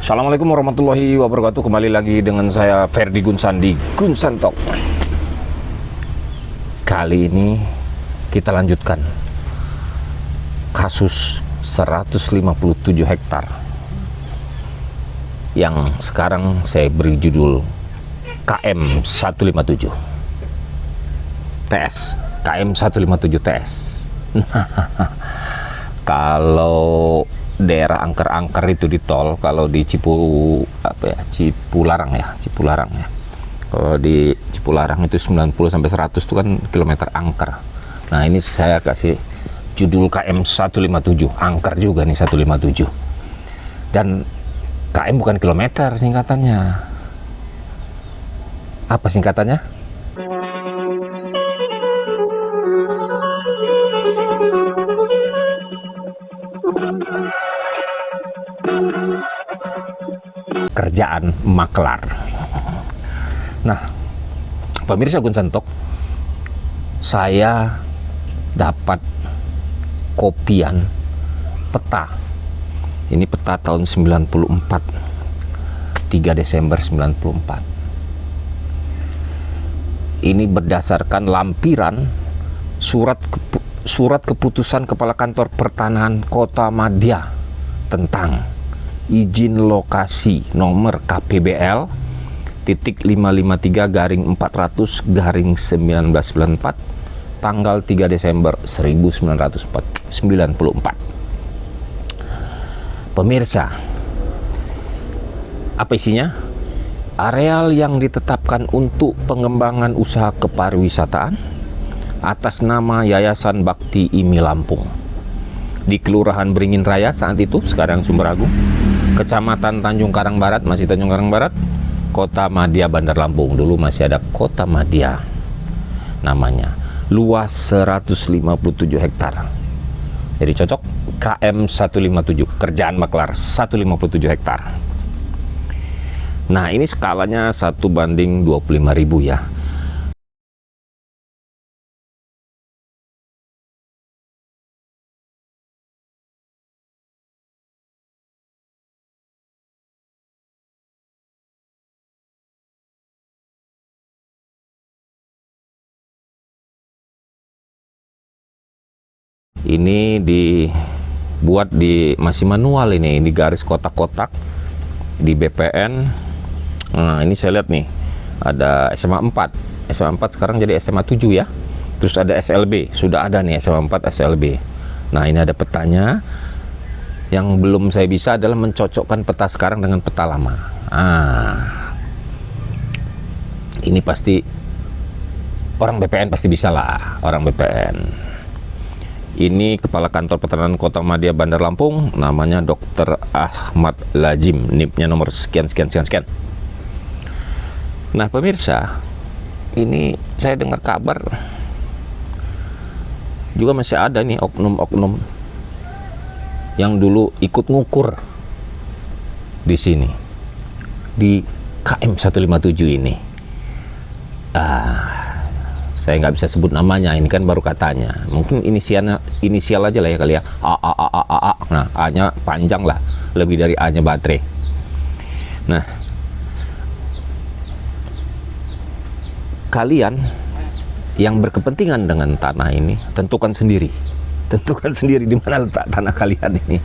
Assalamualaikum warahmatullahi wabarakatuh. Kembali lagi dengan saya Ferdi Gunsan di Gunsan Talk. Kali ini kita lanjutkan kasus 157 hektar yang sekarang saya beri judul KM 157 TS. KM 157 TS. Kalau daerah angker-angker itu di tol, kalau di Cipularang ya. Kalau di Cipularang itu 90 sampai 100 itu kan kilometer angker. Nah, ini saya kasih judul KM 157, angker juga nih 157. Dan KM bukan kilometer singkatannya. Apa singkatannya? Kerjaan maklar. Nah, pemirsa Gunsan Talk, saya dapat kopian peta. Ini peta tahun 94, 3 Desember 94. Ini berdasarkan lampiran surat keputusan Kepala Kantor Pertanahan Kota Madya tentang izin lokasi nomor KPBL titik 553/400/1994 tanggal 3 Desember 1994. Pemirsa, apa isinya? Areal yang ditetapkan untuk pengembangan usaha kepariwisataan atas nama Yayasan Bakti IMI Lampung di Kelurahan Beringin Raya saat itu, sekarang Sumberagung, Kecamatan Tanjung Karang Barat, masih Tanjung Karang Barat, Kota Madya Bandar Lampung. Dulu masih ada Kota Madya namanya. Luas 157 hektar. Jadi cocok KM 157, kerjaan maklar 157 hektar. Nah, ini skalanya 1:25.000 ya. Ini dibuat masih manual, ini garis kotak-kotak di BPN. Nah, ini saya lihat nih ada SMA 4 sekarang jadi SMA 7 ya. Terus ada SLB, sudah ada nih SMA 4 SLB. Nah, ini ada petanya. Yang belum saya bisa adalah mencocokkan peta sekarang dengan peta lama. Ini pasti orang BPN pasti bisa lah, orang BPN. Ini Kepala Kantor Pertanahan Kota Madya Bandar Lampung, namanya Dr. Ahmad Lajim, NIP-nya nomor sekian. Nah, pemirsa, ini saya dengar kabar juga masih ada nih oknum-oknum yang dulu ikut ngukur di sini, di KM 157 ini. Saya nggak bisa sebut namanya, ini kan baru katanya. Mungkin inisial aja lah ya kali ya. A. Nah, A-nya panjang lah, lebih dari A-nya baterai. Nah, kalian yang berkepentingan dengan tanah ini tentukan sendiri di mana letak tanah kalian ini.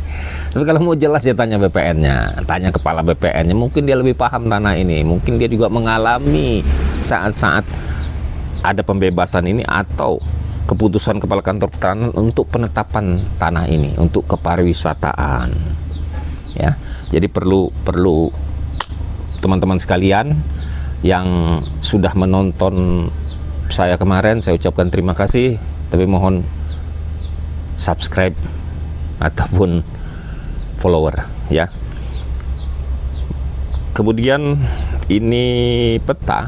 Tapi kalau mau jelas ya tanya BPN-nya, tanya kepala BPN-nya, mungkin dia lebih paham tanah ini, mungkin dia juga mengalami saat-saat ada pembebasan ini atau keputusan Kepala Kantor Pertanahan untuk penetapan tanah ini untuk kepariwisataan ya. Jadi perlu teman-teman sekalian yang sudah menonton saya kemarin, saya ucapkan terima kasih, tapi mohon subscribe ataupun follower ya. Kemudian ini peta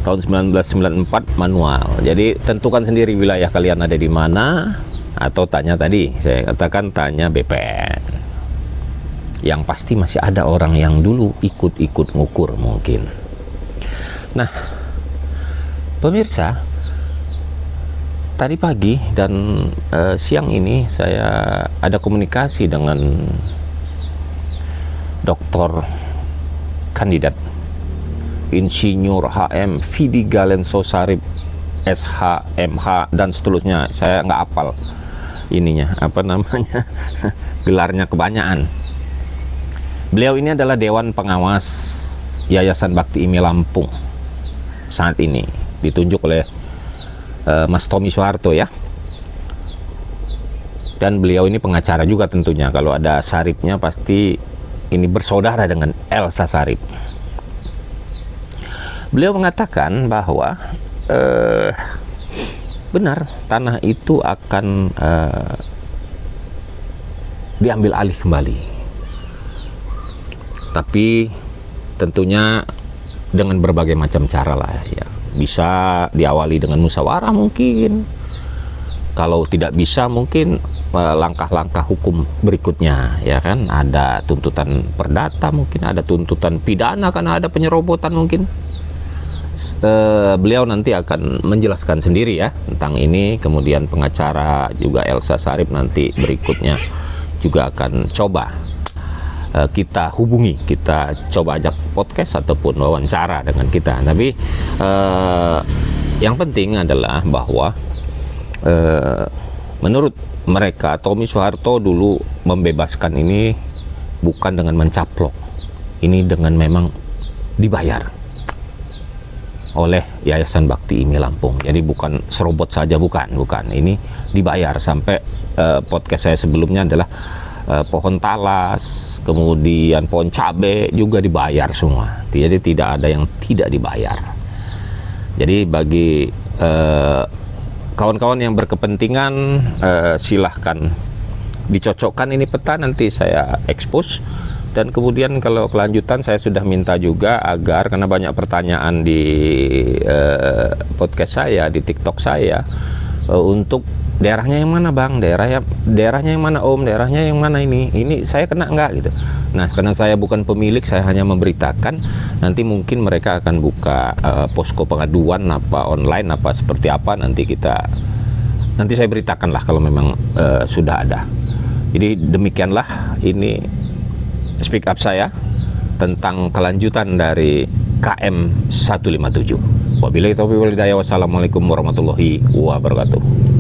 tahun 1994 manual. Jadi tentukan sendiri wilayah kalian ada di mana, atau tanya tadi saya katakan tanya BPN. Yang pasti masih ada orang yang dulu ikut ngukur mungkin. Nah, pemirsa, tadi pagi dan siang ini saya ada komunikasi dengan Dr. Kandidat Insinyur HM Vidi Galenso Sarip SH, MH, dan seterusnya. Saya nggak hafal ininya, apa namanya, gelarnya kebanyakan. Beliau ini adalah Dewan Pengawas Yayasan Bakti IMI Lampung saat ini, ditunjuk oleh Mas Tommy Soeharto ya. Dan beliau ini pengacara juga tentunya. Kalau ada Saripnya pasti ini bersaudara dengan Elsa Sarip. Beliau mengatakan bahwa benar tanah itu akan diambil alih kembali, tapi tentunya dengan berbagai macam cara lah ya. Bisa diawali dengan musyawarah mungkin, kalau tidak bisa mungkin langkah-langkah hukum berikutnya ya kan. Ada tuntutan perdata, mungkin ada tuntutan pidana karena ada penyerobotan mungkin. Beliau nanti akan menjelaskan sendiri ya tentang ini. Kemudian pengacara juga Elsa Sarip nanti berikutnya juga akan coba kita hubungi, kita coba ajak podcast ataupun wawancara dengan kita. Tapi yang penting adalah bahwa menurut mereka Tommy Soeharto dulu membebaskan ini bukan dengan mencaplok, ini dengan memang dibayar oleh Yayasan Bakti IMI Lampung. Jadi bukan serobot saja, bukan. Ini dibayar. Sampai podcast saya sebelumnya adalah pohon talas, kemudian pohon cabe juga dibayar semua. Jadi tidak ada yang tidak dibayar. Jadi bagi kawan-kawan yang berkepentingan, silahkan dicocokkan ini peta, nanti saya expose. Dan kemudian kalau kelanjutan saya sudah minta juga agar, karena banyak pertanyaan di podcast saya, di TikTok saya, untuk daerahnya yang mana bang, daerahnya yang mana om, daerahnya yang mana ini saya kena nggak gitu. Nah karena saya bukan pemilik, saya hanya memberitakan. Nanti mungkin mereka akan buka posko pengaduan apa online apa seperti apa, nanti saya beritakan lah kalau memang sudah ada. Jadi demikianlah ini speak up saya tentang kelanjutan dari KM 157. Wabillahi taufiq wal hidayah. Wassalamualaikum warahmatullahi wabarakatuh.